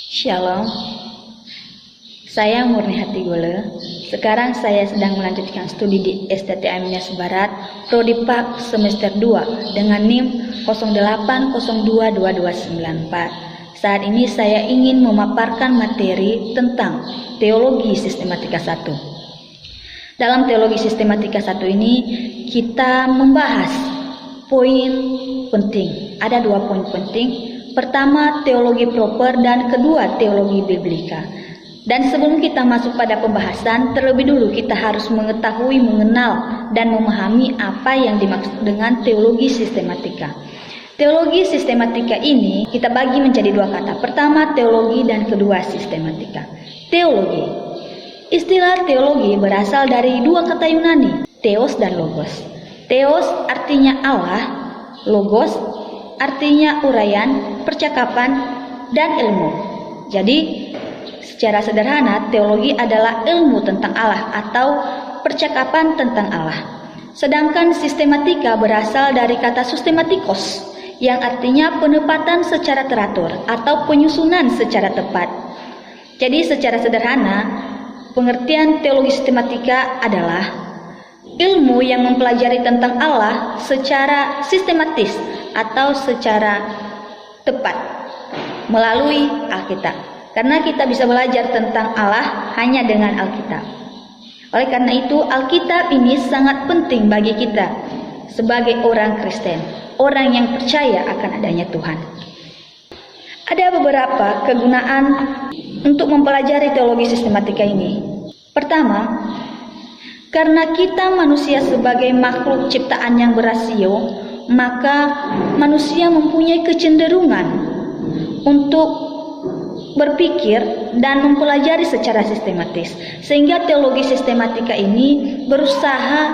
Shalom, saya Murni Hati Gole. Sekarang saya sedang melanjutkan studi di STTM Nias Barat, Prodi Pak semester 2 dengan NIM 08022294. Saat ini saya ingin memaparkan materi tentang Teologi Sistematika 1. Dalam Teologi Sistematika 1 ini kita membahas poin penting. Ada 2 poin penting. Pertama, teologi proper, dan kedua, teologi biblika. Dan sebelum kita masuk pada pembahasan, terlebih dulu kita harus mengetahui, mengenal, dan memahami apa yang dimaksud dengan teologi sistematika. Teologi sistematika ini kita bagi menjadi 2 kata. Pertama, teologi, dan kedua, sistematika. Teologi. Istilah teologi berasal dari 2 kata Yunani, theos dan logos. Theos artinya Allah, logos artinya uraian, percakapan, dan ilmu. Jadi, secara sederhana, teologi adalah ilmu tentang Allah atau percakapan tentang Allah. Sedangkan sistematika berasal dari kata systematikos, yang artinya penempatan secara teratur atau penyusunan secara tepat. Jadi, secara sederhana, pengertian teologi sistematika adalah ilmu yang mempelajari tentang Allah secara sistematis atau secara tepat melalui Alkitab. Karena kita bisa belajar tentang Allah hanya dengan Alkitab. Oleh karena itu, Alkitab ini sangat penting bagi kita sebagai orang Kristen, orang yang percaya akan adanya Tuhan. Ada beberapa kegunaan untuk mempelajari teologi sistematika ini. Pertama, karena kita manusia sebagai makhluk ciptaan yang berasio, maka manusia mempunyai kecenderungan untuk berpikir dan mempelajari secara sistematis. Sehingga teologi sistematika ini berusaha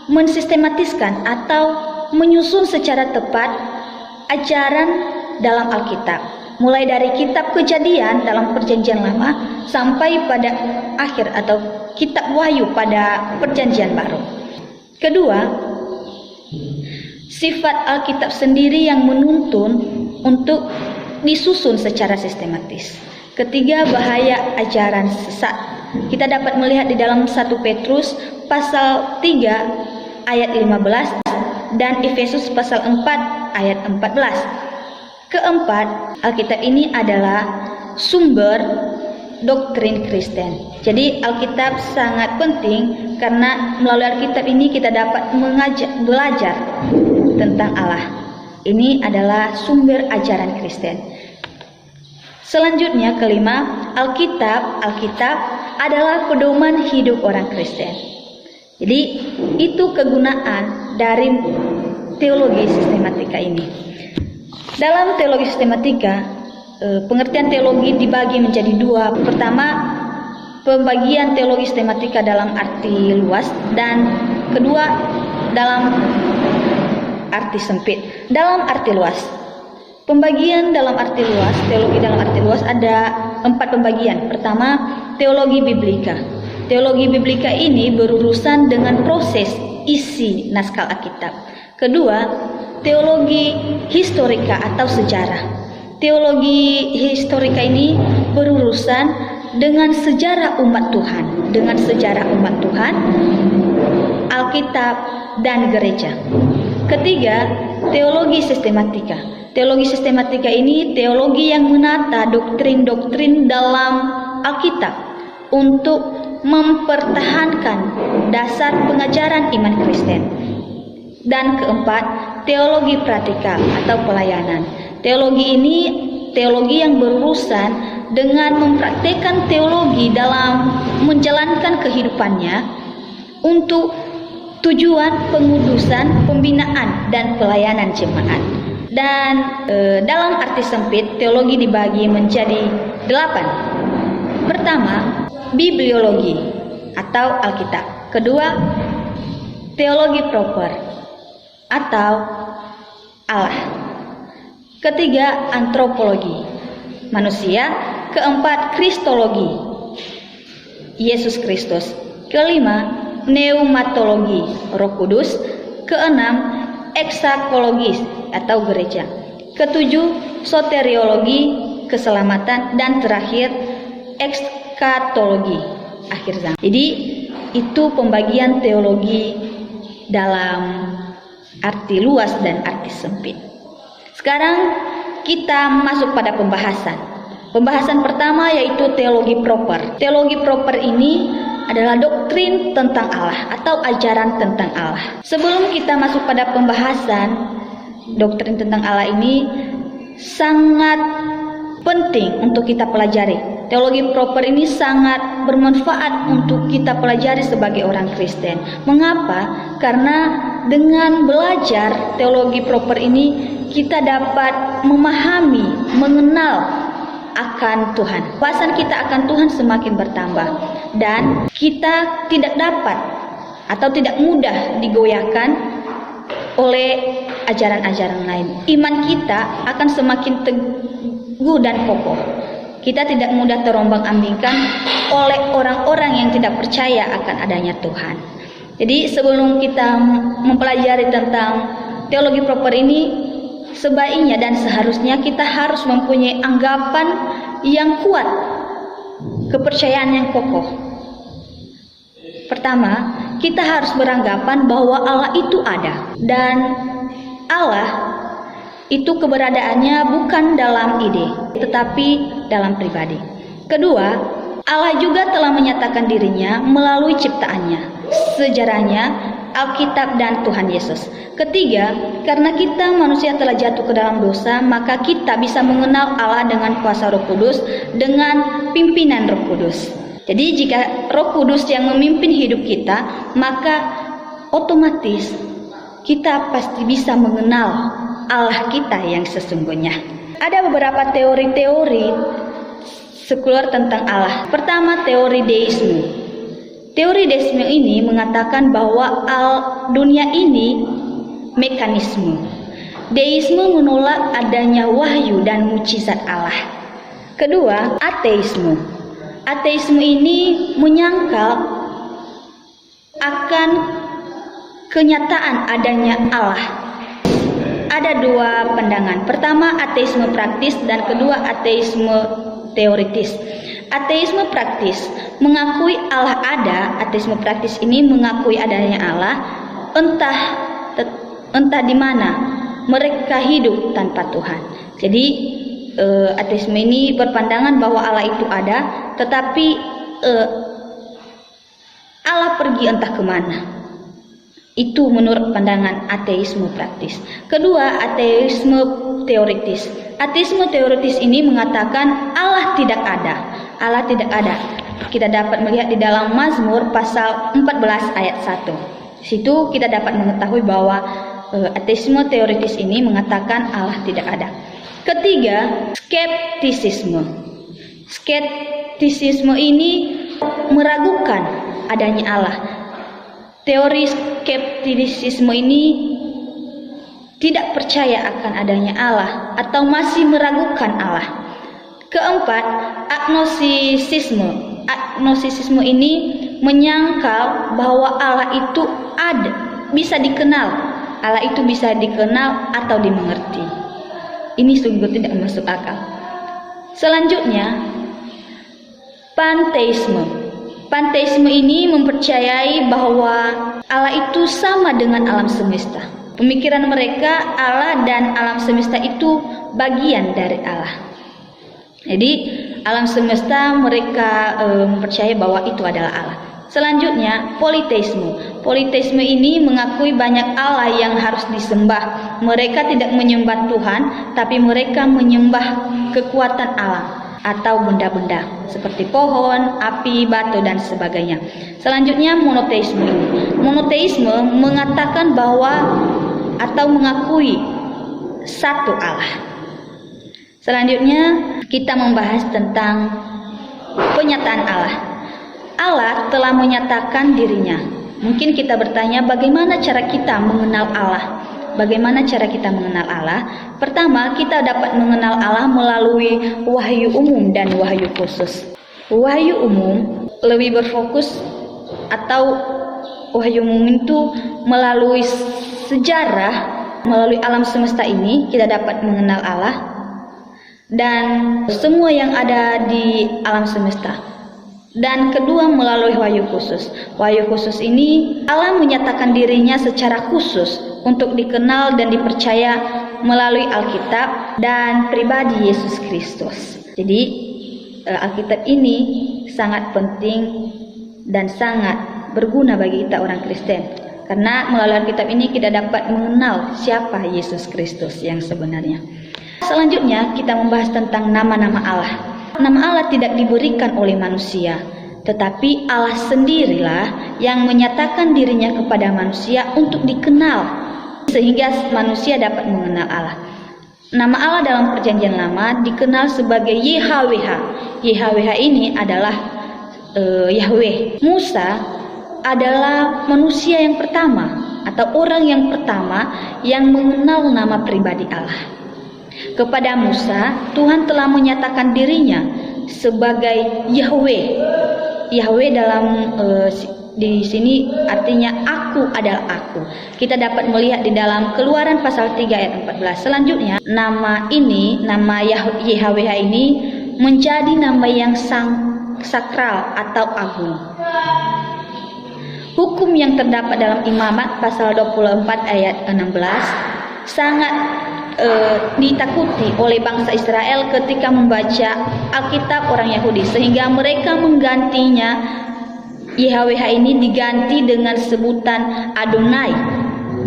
mensistematiskan atau menyusun secara tepat ajaran dalam Alkitab. Mulai dari kitab Kejadian dalam Perjanjian Lama sampai pada akhir atau kitab Wahyu pada Perjanjian Baru. Kedua, sifat Alkitab sendiri yang menuntun untuk disusun secara sistematis. Ketiga, bahaya ajaran sesat. Kita dapat melihat di dalam 1 Petrus pasal 3 ayat 15 dan Efesus pasal 4 ayat 14. Keempat, Alkitab ini adalah sumber doktrin Kristen. Jadi Alkitab sangat penting karena melalui Alkitab ini kita dapat belajar tentang Allah. Ini adalah sumber ajaran Kristen. Selanjutnya, kelima, Alkitab adalah pedoman hidup orang Kristen. Jadi itu kegunaan dari teologi sistematika ini. Dalam teologi sistematika, pengertian teologi dibagi menjadi 2. Pertama, pembagian teologi sistematika dalam arti luas, dan kedua dalam arti sempit. Dalam arti luas, pembagian dalam arti luas, teologi dalam arti luas ada 4 pembagian. Pertama, teologi biblika. Teologi biblika ini berurusan dengan proses isi naskah Alkitab. Kedua, teologi historika atau sejarah. Teologi historika ini berurusan dengan sejarah umat Tuhan, Alkitab dan gereja. Ketiga, teologi sistematika. Teologi sistematika ini teologi yang menata doktrin-doktrin dalam Alkitab untuk mempertahankan dasar pengajaran iman Kristen. Dan keempat, teologi praktikal atau pelayanan. Teologi ini teologi yang berurusan dengan mempraktikkan teologi dalam menjalankan kehidupannya untuk tujuan pengudusan, pembinaan, dan pelayanan jemaat. Dan dalam arti sempit, teologi dibagi menjadi 8. Pertama, bibliologi atau Alkitab. Kedua, teologi proper atau Allah. Ketiga, antropologi, manusia. Keempat, kristologi, Yesus Kristus. Kelima, pneumatologi, Roh Kudus. Keenam, eksakologis atau gereja. Ketujuh, soteriologi keselamatan, dan terakhir ekskatologi, akhir zaman. Jadi itu pembagian teologi dalam arti luas dan arti sempit. Sekarang kita masuk pada pembahasan. Pembahasan pertama yaitu teologi proper. Teologi proper ini adalah doktrin tentang Allah atau ajaran tentang Allah. Sebelum kita masuk pada pembahasan doktrin tentang Allah ini, sangat penting untuk kita pelajari. Teologi proper ini sangat bermanfaat untuk kita pelajari sebagai orang Kristen. Mengapa? Karena dengan belajar teologi proper ini kita dapat memahami, mengenal akan Tuhan. Wawasan kita akan Tuhan semakin bertambah dan kita tidak dapat atau tidak mudah digoyahkan oleh ajaran-ajaran lain. Iman kita akan semakin teguh dan kokoh. Kita tidak mudah terombang-ambingkan oleh orang-orang yang tidak percaya akan adanya Tuhan. Jadi sebelum kita mempelajari tentang teologi proper ini, sebaiknya dan seharusnya kita harus mempunyai anggapan yang kuat, kepercayaan yang kokoh. Pertama, kita harus beranggapan bahwa Allah itu ada, dan Allah itu keberadaannya bukan dalam ide, tetapi dalam pribadi. Kedua, Allah juga telah menyatakan dirinya melalui ciptaannya, sejarahnya, Alkitab, dan Tuhan Yesus. Ketiga, karena kita manusia telah jatuh ke dalam dosa, maka kita bisa mengenal Allah dengan kuasa Roh Kudus, dengan pimpinan Roh Kudus. Jadi jika Roh Kudus yang memimpin hidup kita, maka otomatis kita pasti bisa mengenal Allah kita yang sesungguhnya. Ada beberapa teori-teori sekuler tentang Allah. Pertama, teori deisme. Teori deisme ini mengatakan bahwa dunia ini mekanisme. Deisme menolak adanya wahyu dan mukjizat Allah. Kedua, ateisme. Ateisme ini menyangkal akan kenyataan adanya Allah. Ada dua pandangan. Pertama, ateisme praktis, dan kedua, ateisme teoritis. Ateisme praktis mengakui Allah ada. Ateisme praktis ini mengakui adanya Allah, entah di mana mereka hidup tanpa Tuhan. Jadi ateisme ini berpandangan bahwa Allah itu ada, tetapi Allah pergi entah kemana. Itu menurut pandangan ateisme praktis. Kedua, ateisme teoritis. Ateisme teoritis ini mengatakan Allah tidak ada. Allah tidak ada. Kita dapat melihat di dalam Mazmur pasal 14 ayat 1. Di situ kita dapat mengetahui bahwa ateisme teoritis ini mengatakan Allah tidak ada. Ketiga, skeptisisme. Skeptisisme ini meragukan adanya Allah. Teori skeptisisme ini tidak percaya akan adanya Allah atau masih meragukan Allah. Keempat, agnosisisme. Agnosisisme ini menyangkal bahwa Allah itu ada, bisa dikenal. Allah itu bisa dikenal atau dimengerti. Ini sungguh tidak masuk akal. Selanjutnya, panteisme. Panteisme ini mempercayai bahwa Allah itu sama dengan alam semesta. Pemikiran mereka Allah dan alam semesta itu bagian dari Allah. Jadi alam semesta mereka mempercayai bahwa itu adalah Allah. Selanjutnya, politeisme. Politeisme ini mengakui banyak Allah yang harus disembah. Mereka tidak menyembah Tuhan, tapi mereka menyembah kekuatan alam atau benda-benda seperti pohon, api, batu, dan sebagainya. Selanjutnya, monoteisme. Monoteisme mengatakan bahwa atau mengakui satu Allah. Selanjutnya, kita membahas tentang penyataan Allah. Allah telah menyatakan dirinya. Mungkin kita bertanya, bagaimana cara kita mengenal Allah? Bagaimana cara kita mengenal Allah? Pertama, kita dapat mengenal Allah melalui wahyu umum dan wahyu khusus. Wahyu umum lebih berfokus, atau wahyu umum itu melalui sejarah, melalui alam semesta ini kita dapat mengenal Allah. dan semua yang ada di alam semesta. Dan kedua, melalui wahyu khusus. Wahyu khusus ini Allah menyatakan dirinya secara khusus untuk dikenal dan dipercaya melalui Alkitab dan pribadi Yesus Kristus. Jadi Alkitab ini sangat penting dan sangat berguna bagi kita orang Kristen, karena melalui Alkitab ini kita dapat mengenal siapa Yesus Kristus yang sebenarnya. Selanjutnya kita membahas tentang nama-nama Allah. Nama Allah tidak diberikan oleh manusia, tetapi Allah sendirilah yang menyatakan dirinya kepada manusia untuk dikenal, sehingga manusia dapat mengenal Allah. Nama Allah dalam Perjanjian Lama dikenal sebagai YHWH. YHWH ini adalah Yahweh. Musa adalah manusia yang pertama atau orang yang pertama yang mengenal nama pribadi Allah. Kepada Musa, Tuhan telah menyatakan dirinya sebagai Yahweh. Yahweh dalam di sini artinya aku adalah aku. Kita dapat melihat di dalam Keluaran pasal 3 ayat 14. Selanjutnya, nama YHWH ini menjadi nama yang sakral atau agung. Hukum yang terdapat dalam Imamat pasal 24 ayat 16 sangat ditakuti oleh bangsa Israel ketika membaca Alkitab orang Yahudi, sehingga mereka menggantinya. YHWH ini diganti dengan sebutan Adonai.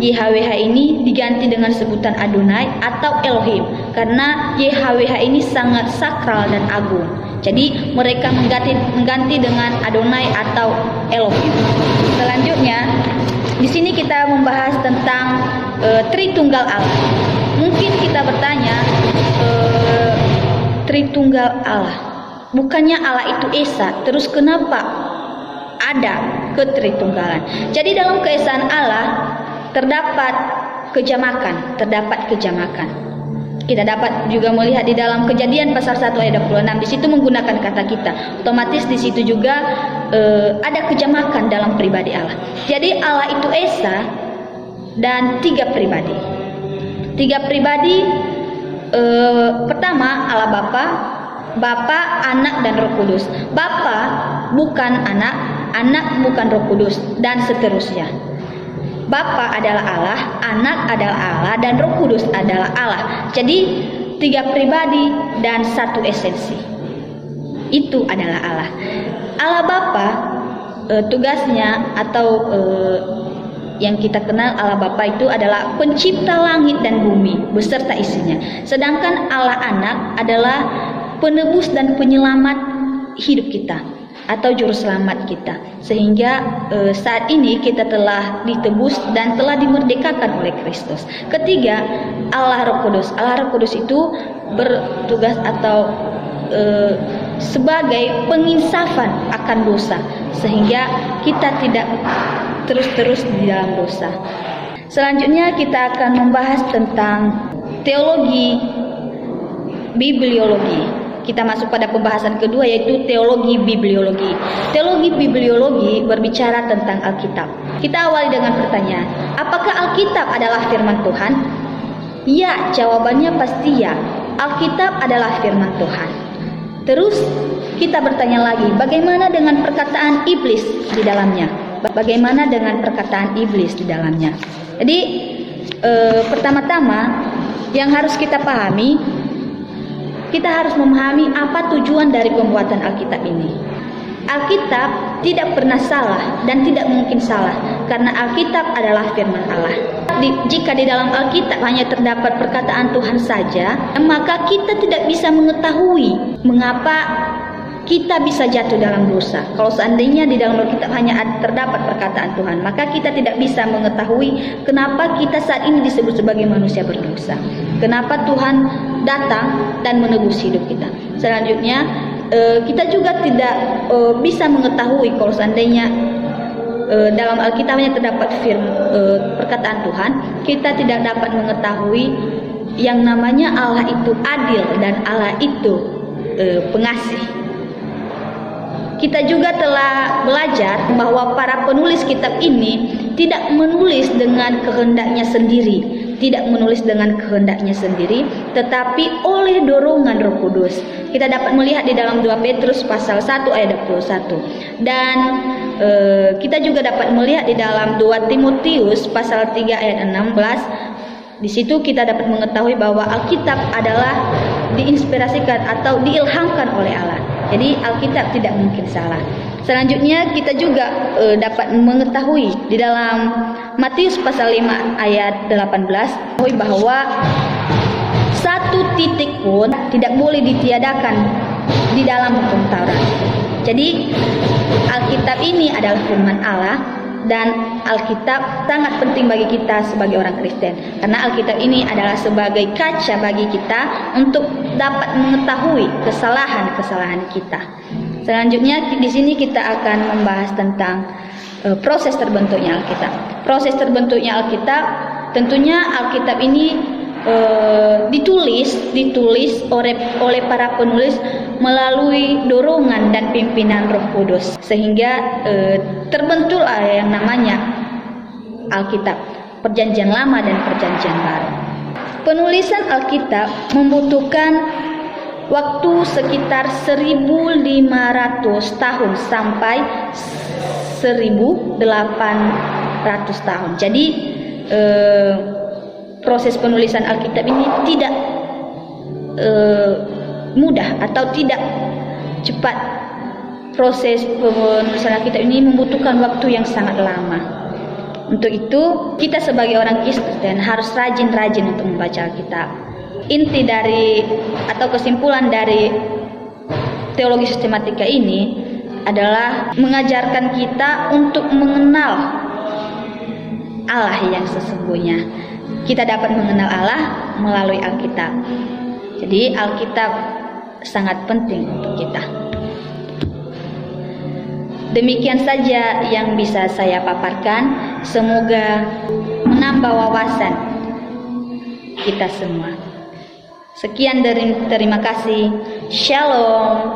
YHWH ini diganti dengan sebutan Adonai atau Elohim, karena YHWH ini sangat sakral dan agung. Jadi mereka mengganti dengan Adonai atau Elohim. Selanjutnya, di sini kita membahas tentang Tritunggal Allah. Mungkin kita bertanya, Tritunggal Allah, bukannya Allah itu Esa, terus kenapa ada ketritunggalan? Jadi dalam keesaan Allah terdapat kejamakan. Kita dapat juga melihat di dalam Kejadian pasal 1 ayat 26, di situ menggunakan kata kita. Otomatis di situ juga ada kejamakan dalam pribadi Allah. Jadi Allah itu Esa dan tiga pribadi. Pertama Allah Bapa, Anak dan Roh Kudus. Bapa bukan anak, anak bukan Roh Kudus, dan seterusnya. Bapa adalah Allah, Anak adalah Allah, dan Roh Kudus adalah Allah. Jadi tiga pribadi dan satu esensi. Itu adalah Allah. Allah Bapa tugasnya atau yang kita kenal Allah Bapa itu adalah pencipta langit dan bumi beserta isinya. Sedangkan Allah Anak adalah penebus dan penyelamat hidup kita atau juru selamat kita. Sehingga saat ini kita telah ditebus dan telah dimerdekakan oleh Kristus. Ketiga, Allah Roh Kudus. Allah Roh Kudus itu bertugas atau sebagai penginsafan akan dosa, sehingga kita tidak terus-terus di dalam dosa. Selanjutnya kita akan membahas tentang teologi bibliologi. Kita masuk pada pembahasan kedua, yaitu teologi bibliologi. Teologi bibliologi berbicara tentang Alkitab. Kita awali dengan pertanyaan, apakah Alkitab adalah firman Tuhan? Ya, jawabannya pasti ya. Alkitab adalah firman Tuhan. Terus kita bertanya lagi, bagaimana dengan perkataan iblis di dalamnya? Bagaimana dengan perkataan iblis di dalamnya? Jadi pertama-tama yang harus kita pahami, kita harus memahami apa tujuan dari pembuatan Alkitab ini. Alkitab tidak pernah salah dan tidak mungkin salah, karena Alkitab adalah firman Allah. Jika di dalam Alkitab hanya terdapat perkataan Tuhan saja, maka kita tidak bisa mengetahui mengapa kita bisa jatuh dalam dosa. Kalau seandainya di dalam Alkitab hanya terdapat perkataan Tuhan, maka kita tidak bisa mengetahui kenapa kita saat ini disebut sebagai manusia berdosa. Kenapa Tuhan datang dan menebus hidup kita. Selanjutnya, kita juga tidak bisa mengetahui kalau seandainya dalam Alkitab hanya terdapat perkataan Tuhan, kita tidak dapat mengetahui yang namanya Allah itu adil dan Allah itu pengasih. Kita juga telah belajar bahwa para penulis kitab ini tidak menulis dengan kehendaknya sendiri, tidak menulis dengan kehendaknya sendiri, tetapi oleh dorongan Roh Kudus. Kita dapat melihat di dalam 2 Petrus pasal 1 ayat 21. Dan kita juga dapat melihat di dalam 2 Timotius pasal 3 ayat 16. Di situ kita dapat mengetahui bahwa Alkitab adalah diinspirasikan atau diilhamkan oleh Allah. Jadi Alkitab tidak mungkin salah. Selanjutnya kita juga dapat mengetahui di dalam Matius pasal 5 ayat 18 bahwa satu titik pun tidak boleh ditiadakan di dalam hukum Taurat. Jadi Alkitab ini adalah firman Allah, dan Alkitab sangat penting bagi kita sebagai orang Kristen, karena Alkitab ini adalah sebagai kaca bagi kita untuk dapat mengetahui kesalahan-kesalahan kita. Selanjutnya di sini kita akan membahas tentang proses terbentuknya Alkitab. Proses terbentuknya Alkitab, tentunya Alkitab ini ditulis oleh para penulis melalui dorongan dan pimpinan Roh Kudus, sehingga terbentuklah yang namanya Alkitab, Perjanjian Lama dan Perjanjian Baru. Penulisan Alkitab membutuhkan waktu sekitar 1.500 tahun sampai 1.800 tahun. Jadi proses penulisan Alkitab ini tidak mudah atau tidak cepat. Proses penulisan Alkitab ini membutuhkan waktu yang sangat lama. Untuk itu kita sebagai orang Kristen harus rajin-rajin untuk membaca Alkitab. Inti dari atau kesimpulan dari teologi sistematika ini adalah mengajarkan kita untuk mengenal Allah yang sesungguhnya. Kita dapat mengenal Allah melalui Alkitab. Jadi Alkitab sangat penting untuk kita. Demikian saja yang bisa saya paparkan. Semoga menambah wawasan kita semua. Sekian dari terima kasih. Shalom.